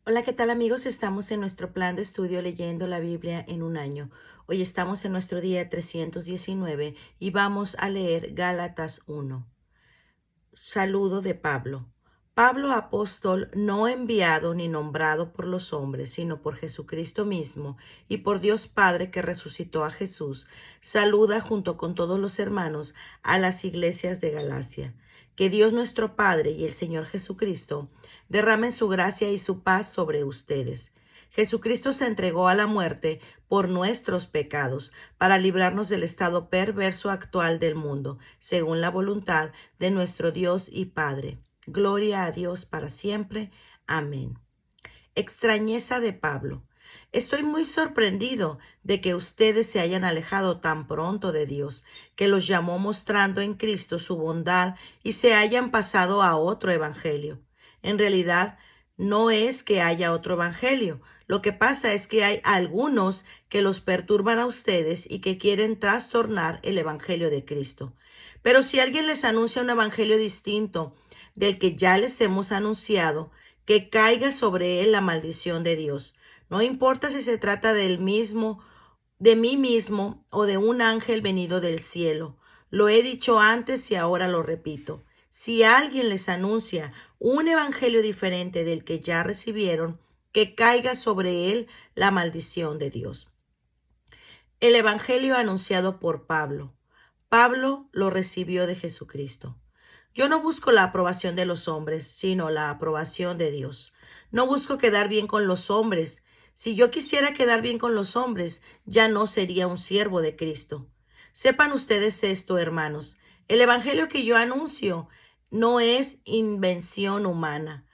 Hola, ¿qué tal amigos? Estamos en nuestro plan de estudio leyendo la Biblia en un año. Hoy estamos en nuestro día 319 y vamos a leer Gálatas 1. Saludo de Pablo. Pablo, apóstol, no enviado ni nombrado por los hombres, sino por Jesucristo mismo y por Dios Padre que resucitó a Jesús, saluda junto con todos los hermanos a las iglesias de Galacia. Que Dios nuestro Padre y el Señor Jesucristo derramen su gracia y su paz sobre ustedes. Jesucristo se entregó a la muerte por nuestros pecados, para librarnos del estado perverso actual del mundo, según la voluntad de nuestro Dios y Padre. Gloria a Dios para siempre. Amén. Extrañeza de Pablo. Estoy muy sorprendido de que ustedes se hayan alejado tan pronto de Dios, que los llamó mostrando en Cristo su bondad y se hayan pasado a otro evangelio. En realidad, no es que haya otro evangelio. Lo que pasa es que hay algunos que los perturban a ustedes y que quieren trastornar el evangelio de Cristo. Pero si alguien les anuncia un evangelio distinto del que ya les hemos anunciado, que caiga sobre él la maldición de Dios. No importa si se trata del mismo, de mí mismo o de un ángel venido del cielo. Lo he dicho antes y ahora lo repito. Si alguien les anuncia un evangelio diferente del que ya recibieron, que caiga sobre él la maldición de Dios. El evangelio anunciado por Pablo. Pablo lo recibió de Jesucristo. Yo no busco la aprobación de los hombres, sino la aprobación de Dios. No busco quedar bien con los hombres. Si yo quisiera quedar bien con los hombres, ya no sería un siervo de Cristo. Sepan ustedes esto, hermanos. El evangelio que yo anuncio no es invención humana.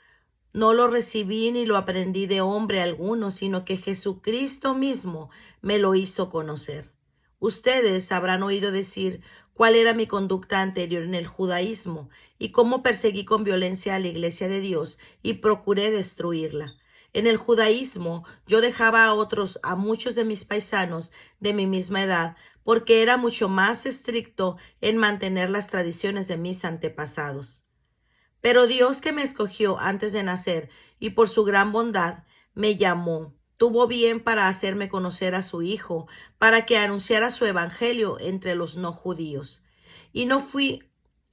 No lo recibí ni lo aprendí de hombre alguno, sino que Jesucristo mismo me lo hizo conocer. Ustedes habrán oído decir cuál era mi conducta anterior en el judaísmo y cómo perseguí con violencia a la iglesia de Dios y procuré destruirla. En el judaísmo yo dejaba a muchos de mis paisanos de mi misma edad, porque era mucho más estricto en mantener las tradiciones de mis antepasados. Pero Dios, que me escogió antes de nacer y por su gran bondad me llamó, tuvo bien para hacerme conocer a su Hijo, para que anunciara su evangelio entre los no judíos. Y no fui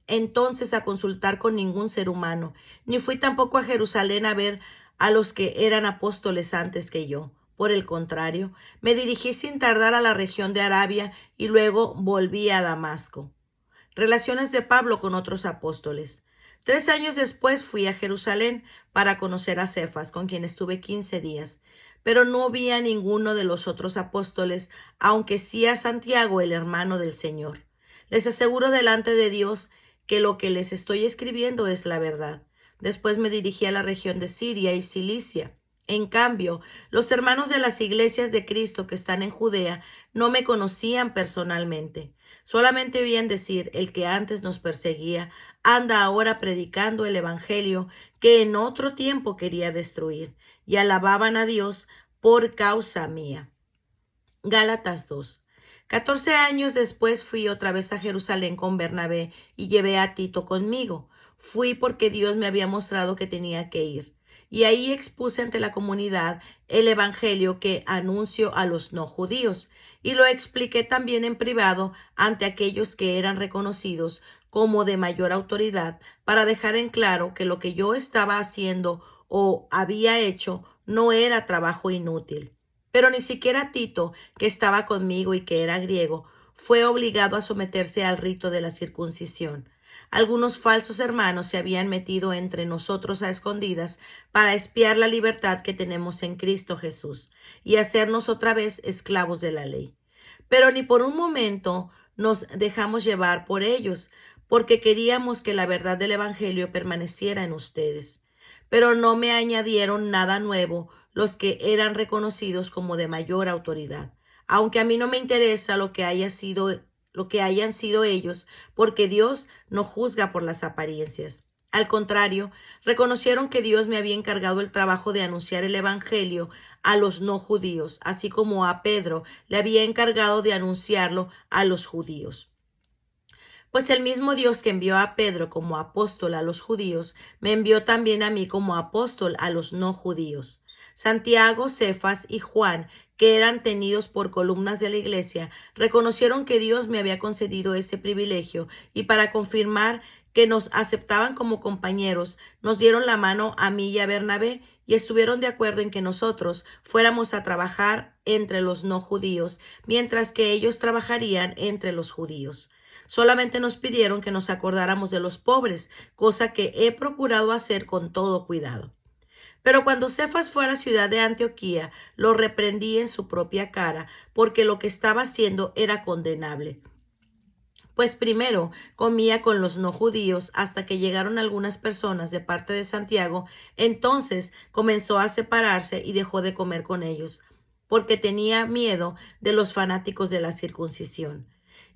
entonces a consultar con ningún ser humano, ni fui tampoco a Jerusalén a ver a los que eran apóstoles antes que yo. Por el contrario, me dirigí sin tardar a la región de Arabia y luego volví a Damasco. Relaciones de Pablo con otros apóstoles. 3 años después fui a Jerusalén para conocer a Cefas, con quien estuve 15 días, pero no vi a ninguno de los otros apóstoles, aunque sí a Santiago, el hermano del Señor. Les aseguro delante de Dios que lo que les estoy escribiendo es la verdad. Después me dirigí a la región de Siria y Cilicia. En cambio, los hermanos de las iglesias de Cristo que están en Judea no me conocían personalmente. Solamente oían decir: el que antes nos perseguía anda ahora predicando el evangelio que en otro tiempo quería destruir, y alababan a Dios por causa mía. Gálatas 2. 14 años después fui otra vez a Jerusalén con Bernabé y llevé a Tito conmigo. Fui porque Dios me había mostrado que tenía que ir. Y ahí expuse ante la comunidad el evangelio que anuncio a los no judíos, y lo expliqué también en privado ante aquellos que eran reconocidos como de mayor autoridad, para dejar en claro que lo que yo estaba haciendo o había hecho no era trabajo inútil. Pero ni siquiera Tito, que estaba conmigo y que era griego, fue obligado a someterse al rito de la circuncisión. Algunos falsos hermanos se habían metido entre nosotros a escondidas para espiar la libertad que tenemos en Cristo Jesús y hacernos otra vez esclavos de la ley. Pero ni por un momento nos dejamos llevar por ellos, porque queríamos que la verdad del Evangelio permaneciera en ustedes. Pero no me añadieron nada nuevo los que eran reconocidos como de mayor autoridad, aunque a mí no me interesa lo que hayan sido ellos, porque Dios no juzga por las apariencias. Al contrario, reconocieron que Dios me había encargado el trabajo de anunciar el Evangelio a los no judíos, así como a Pedro le había encargado de anunciarlo a los judíos. Pues el mismo Dios que envió a Pedro como apóstol a los judíos, me envió también a mí como apóstol a los no judíos. Santiago, Cefas y Juan, que eran tenidos por columnas de la iglesia, reconocieron que Dios me había concedido ese privilegio y para confirmar que nos aceptaban como compañeros, nos dieron la mano a mí y a Bernabé y estuvieron de acuerdo en que nosotros fuéramos a trabajar entre los no judíos, mientras que ellos trabajarían entre los judíos. Solamente nos pidieron que nos acordáramos de los pobres, cosa que he procurado hacer con todo cuidado. Pero cuando Cefas fue a la ciudad de Antioquía, lo reprendí en su propia cara, porque lo que estaba haciendo era condenable. Pues primero comía con los no judíos hasta que llegaron algunas personas de parte de Santiago, entonces comenzó a separarse y dejó de comer con ellos, porque tenía miedo de los fanáticos de la circuncisión.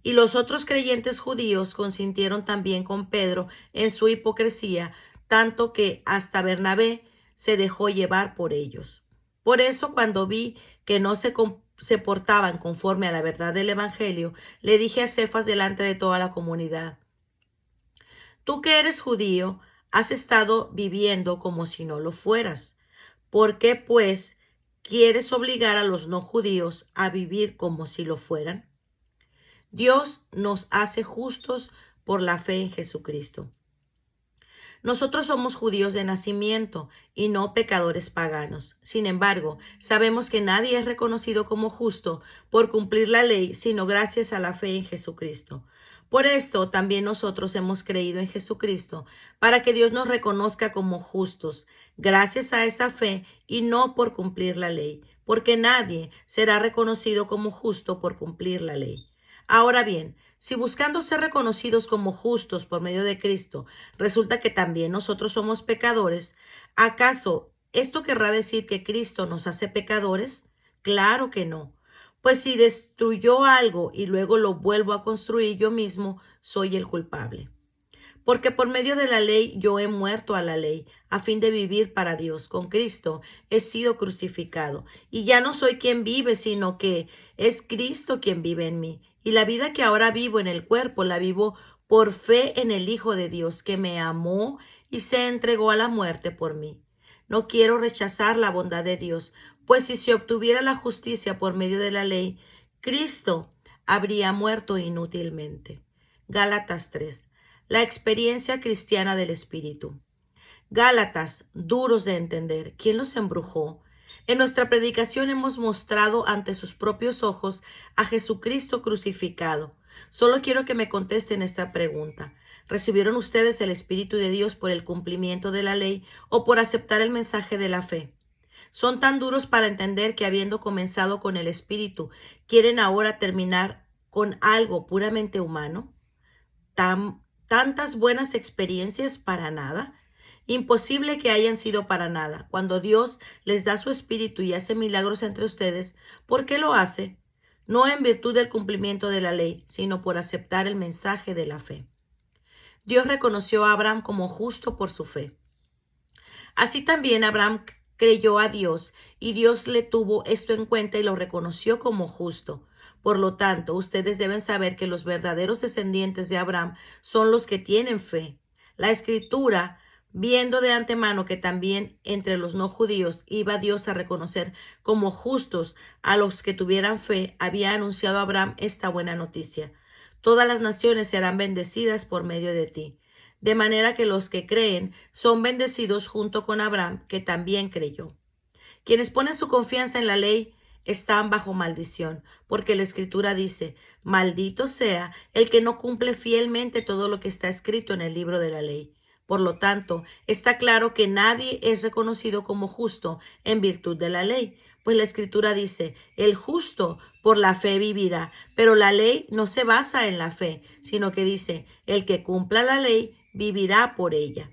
Y los otros creyentes judíos consintieron también con Pedro en su hipocresía, tanto que hasta Bernabé se dejó llevar por ellos. Por eso, cuando vi que no se portaban conforme a la verdad del Evangelio, le dije a Cefas delante de toda la comunidad: tú que eres judío, has estado viviendo como si no lo fueras. ¿Por qué, pues, quieres obligar a los no judíos a vivir como si lo fueran? Dios nos hace justos por la fe en Jesucristo. Nosotros somos judíos de nacimiento y no pecadores paganos. Sin embargo, sabemos que nadie es reconocido como justo por cumplir la ley, sino gracias a la fe en Jesucristo. Por esto también nosotros hemos creído en Jesucristo, para que Dios nos reconozca como justos, gracias a esa fe y no por cumplir la ley, porque nadie será reconocido como justo por cumplir la ley. Ahora bien, si buscando ser reconocidos como justos por medio de Cristo, resulta que también nosotros somos pecadores, ¿acaso esto querrá decir que Cristo nos hace pecadores? Claro que no. Pues si destruyó algo y luego lo vuelvo a construir yo mismo, soy el culpable. Porque por medio de la ley yo he muerto a la ley, a fin de vivir para Dios. Con Cristo he sido crucificado, y ya no soy quien vive, sino que es Cristo quien vive en mí. Y la vida que ahora vivo en el cuerpo, la vivo por fe en el Hijo de Dios, que me amó y se entregó a la muerte por mí. No quiero rechazar la bondad de Dios, pues si se obtuviera la justicia por medio de la ley, Cristo habría muerto inútilmente. Gálatas 3. La experiencia cristiana del Espíritu. Gálatas, duros de entender. ¿Quién los embrujó? En nuestra predicación hemos mostrado ante sus propios ojos a Jesucristo crucificado. Solo quiero que me contesten esta pregunta. ¿Recibieron ustedes el Espíritu de Dios por el cumplimiento de la ley o por aceptar el mensaje de la fe? Son tan duros para entender que habiendo comenzado con el Espíritu, quieren ahora terminar con algo puramente humano. Tantas buenas experiencias para nada. Imposible que hayan sido para nada. Cuando Dios les da su espíritu y hace milagros entre ustedes, ¿por qué lo hace? No en virtud del cumplimiento de la ley, sino por aceptar el mensaje de la fe. Dios reconoció a Abraham como justo por su fe. Así también Abraham creyó a Dios y Dios le tuvo esto en cuenta y lo reconoció como justo. Por lo tanto, ustedes deben saber que los verdaderos descendientes de Abraham son los que tienen fe. La Escritura, viendo de antemano que también entre los no judíos iba Dios a reconocer como justos a los que tuvieran fe, había anunciado a Abraham esta buena noticia: todas las naciones serán bendecidas por medio de ti. De manera que los que creen son bendecidos junto con Abraham, que también creyó. Quienes ponen su confianza en la ley están bajo maldición, porque la Escritura dice: maldito sea el que no cumple fielmente todo lo que está escrito en el libro de la ley. Por lo tanto, está claro que nadie es reconocido como justo en virtud de la ley, pues la Escritura dice: el justo por la fe vivirá. Pero la ley no se basa en la fe, sino que dice: el que cumpla la ley vivirá por ella.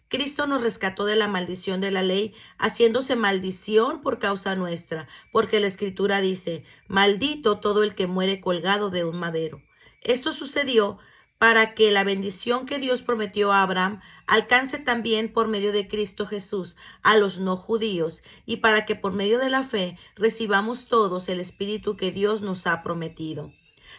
Cristo nos rescató de la maldición de la ley, haciéndose maldición por causa nuestra, porque la Escritura dice: maldito todo el que muere colgado de un madero. Esto sucedió para que la bendición que Dios prometió a Abraham alcance también por medio de Cristo Jesús a los no judíos, y para que por medio de la fe recibamos todos el Espíritu que Dios nos ha prometido.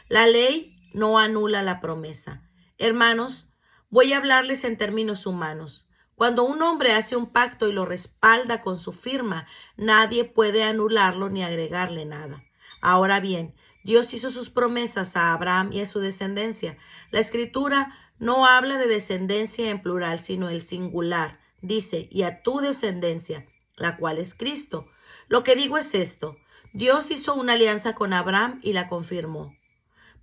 La ley no anula la promesa. Hermanos, voy a hablarles en términos humanos. Cuando un hombre hace un pacto y lo respalda con su firma, nadie puede anularlo ni agregarle nada. Ahora bien, Dios hizo sus promesas a Abraham y a su descendencia. La Escritura no habla de descendencia en plural, sino el singular. Dice, y a tu descendencia, la cual es Cristo. Lo que digo es esto: Dios hizo una alianza con Abraham y la confirmó.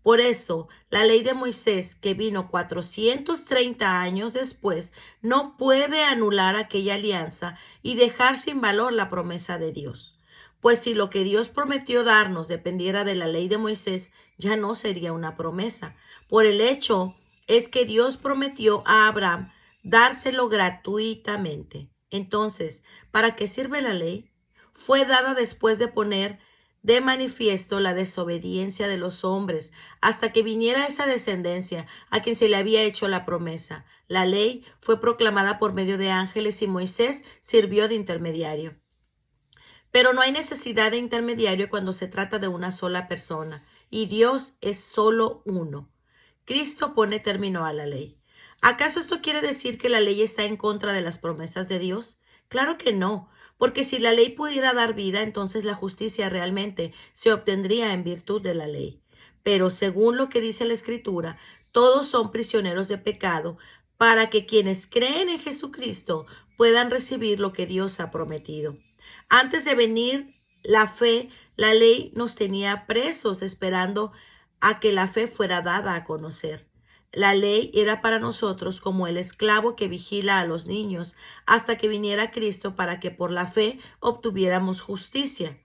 Por eso, la ley de Moisés, que vino 430 años después, no puede anular aquella alianza y dejar sin valor la promesa de Dios. Pues si lo que Dios prometió darnos dependiera de la ley de Moisés, ya no sería una promesa. Por el hecho es que Dios prometió a Abraham dárselo gratuitamente. Entonces, ¿para qué sirve la ley? Fue dada después de poner de manifiesto la desobediencia de los hombres, hasta que viniera esa descendencia a quien se le había hecho la promesa. La ley fue proclamada por medio de ángeles y Moisés sirvió de intermediario. Pero no hay necesidad de intermediario cuando se trata de una sola persona, y Dios es solo uno. Cristo pone término a la ley. ¿Acaso esto quiere decir que la ley está en contra de las promesas de Dios? Claro que no, porque si la ley pudiera dar vida, entonces la justicia realmente se obtendría en virtud de la ley. Pero según lo que dice la Escritura, todos son prisioneros de pecado para que quienes creen en Jesucristo puedan recibir lo que Dios ha prometido. Antes de venir la fe, la ley nos tenía presos esperando a que la fe fuera dada a conocer. La ley era para nosotros como el esclavo que vigila a los niños hasta que viniera Cristo para que por la fe obtuviéramos justicia.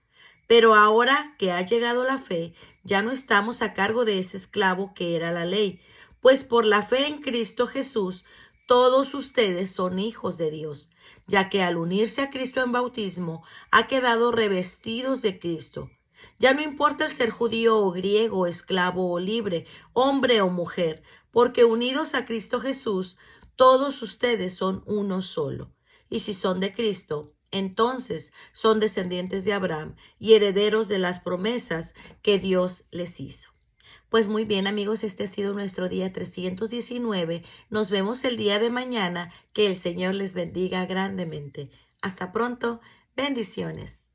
Pero ahora que ha llegado la fe, ya no estamos a cargo de ese esclavo que era la ley, pues por la fe en Cristo Jesús, todos ustedes son hijos de Dios, ya que al unirse a Cristo en bautismo, ha quedado revestidos de Cristo. Ya no importa el ser judío o griego, esclavo o libre, hombre o mujer, porque unidos a Cristo Jesús, todos ustedes son uno solo. Y si son de Cristo, entonces son descendientes de Abraham y herederos de las promesas que Dios les hizo. Pues muy bien, amigos, este ha sido nuestro día 319. Nos vemos el día de mañana. Que el Señor les bendiga grandemente. Hasta pronto. Bendiciones.